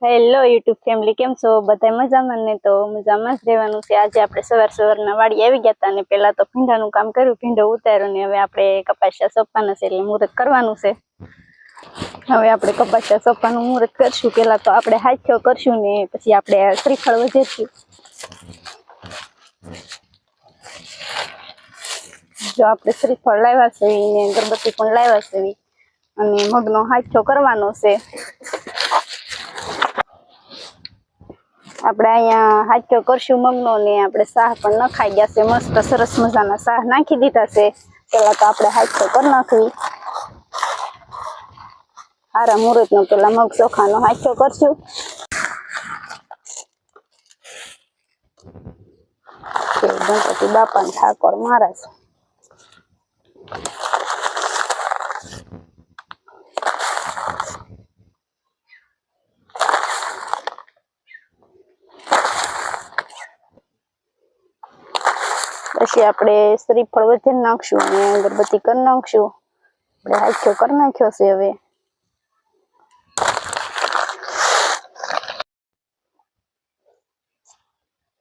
Hello YouTube family, કેમ છો? બધા મજામાં ને? તો મજામાં જ રહેવાનું છે. આજે આપણે સવારના વાડી આવી ગયા હતા અને પહેલા તો ભીંડાનું કામ કર્યું, ભીંડો ઉતાર્યો ને હવે આપણે કપાસિયા સોંપવાના છે એટલે મુહૂર્ત કરવાનું છે. હવે આપણે કપાસિયા સોંપવાનું મુહૂર્ત કરશું. પહેલા તો આપણે હાથ્યો કરશું ને પછી આપણે શ્રીફળ વધેરશું. જો આપણે શ્રીફળ લાવ્યા છે ને અગરબત્તી પણ લાવ્યા છે અને મગનો હાથ્યો કરવાનો છે. આપણે અહીંયા હાથ્યો કરશું મગનો ને આપણે શાહ પણ નખાઈ ગયા છે. મસ્ત સરસ મજાના શાહ નાખી દીધા છે. પેલા તો આપણે હાથ્યો કરી નાખવી. હારા મુહૂર્ત નો પેલા મગ ચોખાનો હાથ્યો કરશું. ગણપતિ બાપા ને ઠાકોર મહારાજ. પછી આપણે શ્રીફળ વધેર નાખશું અને અગરબત્તી કરી નાખશું. આપણે હાથ્યો કરી નાખ્યો છે.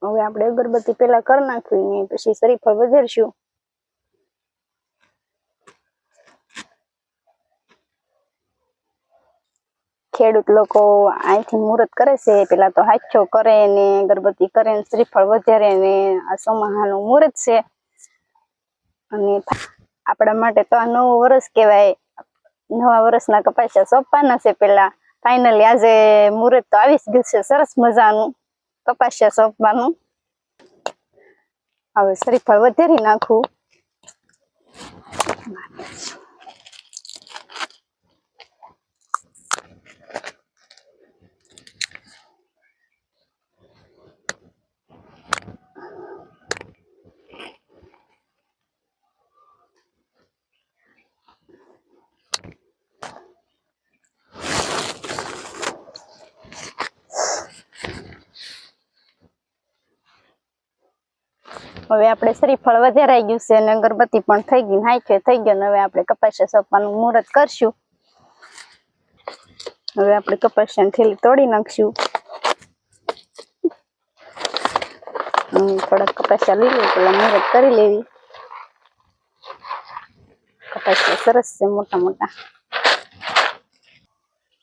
હવે આપણે અગરબત્તી પેલા કરી નાખવી ને પછી શ્રીફળ વધેરશું. ખેડૂત લોકો અહીંથી મુહૂર્ત કરે છે. પેલા તો હાથ્યો કરે ને અગરબત્તી કરે ને શ્રીફળ વધેરે ને આ સોમાહાનું મુહૂર્ત છે. અને આપણા માટે તો આ નવું વર્ષ કહેવાય. નવા વર્ષના કપાસિયા સોંપવાના છે. પેલા ફાઇનલી આજે મુહૂર્ત તો આવી જ ગયું છે. સરસ મજાનું કપાસિયા સોંપવાનું. હવે શ્રીફળ વધેરી નાખવું. હવે આપણે શ્રીફળ વધેરાઈ ગયું છે અને અગરબત્તી પણ થઈ ગઈ, હાથ્યો થઈ ગયો. હવે આપણે કપાસિયા સોંપવાનું મુહૂર્ત કરશું. હવે આપણે કપાસિયાની થેલી તોડી નાખશું. થોડાક કપાસિયા લઈ લઈએ, પેલા મુહૂર્ત કરી લેવી. કપાસિયા સરસ છે, મોટા મોટા.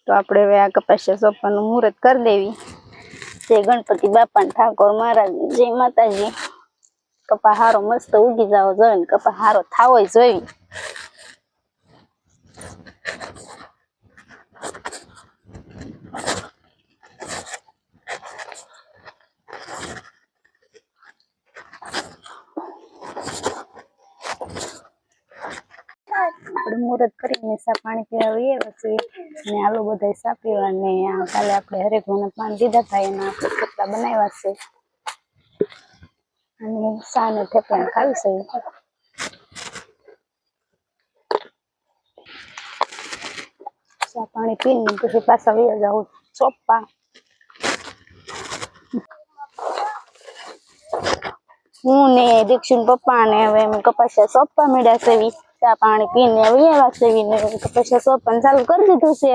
તો આપણે હવે આ કપાસિયા સોંપવાનું મુહૂર્ત કરી દેવી. જય ગણપતિ બાપા ઠાકોર મહારાજ, જય માતાજી. કપા હારો મસ્ત ઉગી જાવ જોઈએ ને કપા હારો થાવો જોઈએ. આપણે મુહૂર્ત કરીને સા પાણી પીવા વઈએ પછી ને આલુ બધા સા પીવા ને કાલે આપણે હરેકને પાણી દીધા હતા એના આપણે થેપલા બનાવ્યા છે અને સા ને થેપલા ખાવી છે. સા પાણી પીને પછી પાછા વયા જાવ સોંપવા. હું ને દીક્ષુ પપ્પા ને હવે અમે કપાસિયા સોંપવા મળ્યા છે. ચા પાણી પીને વયા સેવી ને કપાસિયા સોંપવાનું ચાલુ કરી દીધું છે.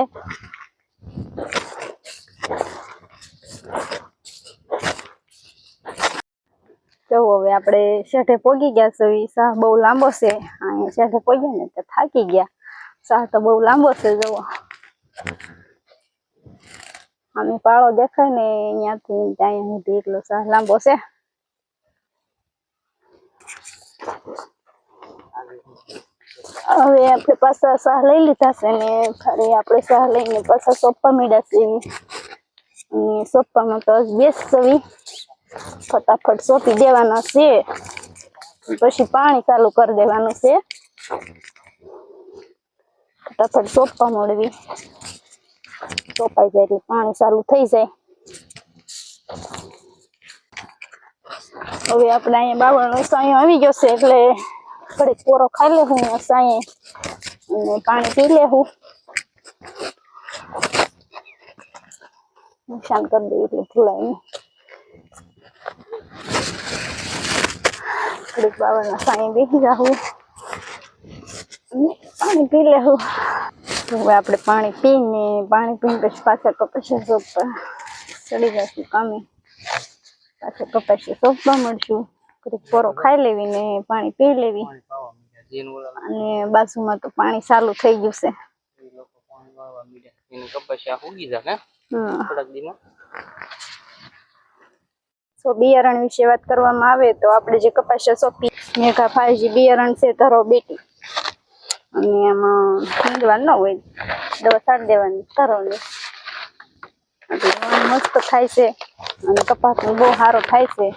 તો હવે આપણે શેઠે પોગી ગયા છે. શાહ બહુ લાંબો છે. અહીંયા શેઠે પોગ્યા ને તો થાકી ગયા. શાહ તો બહુ લાંબો છે. જુઓ અમે પાળો દેખાય ને અહીંયાથી ત્યાં સુધી એટલો શાહ લાંબો છે. હવે આપણે પાછા શાહ લઈ લીધા છે ને ફરી આપણે શાહ લઈને પાછા સોંપવા મળ્યા છે. અને સોંપવામાં તો બેસવી ફટાફટ સોંપી દેવાના છે. પછી પાણી ચાલુ કરી દેવાનું છે. ફટાફટ સોંપવા મળવી. સોંપાઈ જાય એટલે પાણી ચાલુ થઈ જાય. હવે આપણે અહીંયા બાવળનો સાયો આવી ગયો છે એટલે થોડીક પોરો ખાઈ લેવું સાયે અને પાણી પી લેવું. નુકસાન કરી દે એટલે થોડાય થોડીક બાવળના સાયે બેસી જાવું અને પાણી પી લેવું. તો હવે આપણે પાણી પીને પછી પાછા કપાસિયા સોંપવા ચડી જશું કામે. પાછા કપાસિયા સોંપવા મળશું. પોરો ખાઈ લેવી ને પાણી પી લેવી. અને બાજુમાં તો પાણી ચાલુ થઈ ગયું છે. તો બિયારણ વિશે વાત કરવામાં આવે તો આપણે જે કપાસિયા સોંપી મેઘા 5G બિયારણ છે ધરો બેટી. અને એમાં નીંદવા ન હોય દવા છાંટી દેવાની ધરોની. એટલે મસ્ત થાય છે અને કપાસ બહુ સારો થાય છે.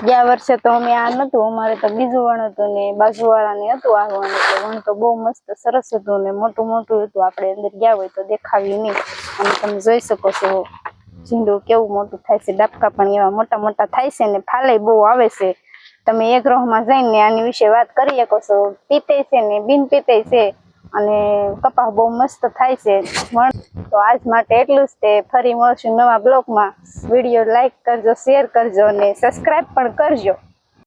ગયા વર્ષે તો અમે આ નતું, અમારે તો બીજું વણ હતું ને બાજુવાળાને હતું આ વણ. એટલે વણ તો બહુ મસ્ત સરસ હતું ને મોટું મોટું હતું. આપણે અંદર ગયા હોય તો દેખાવ્યું નહીં. અને તમે જોઈ શકો છો ઝીંડું કેવું મોટું થાય છે. ડાબકા પણ એવા મોટા મોટા થાય છે ને ફાલે બહુ આવે છે. તમે એક ગ્રહમાં જઈને આની વિશે વાત કરી શકો છો. પીતે છે ને બિન પીતે છે અને કપાસ બહુ મસ્ત થાય છે. તો આજ માટે એટલું જ તે. ફરી મળશું નવા બ્લોગમાં. વિડીયો લાઈક કરજો, શેર કરજો અને સબસ્ક્રાઈબ પણ કરજો.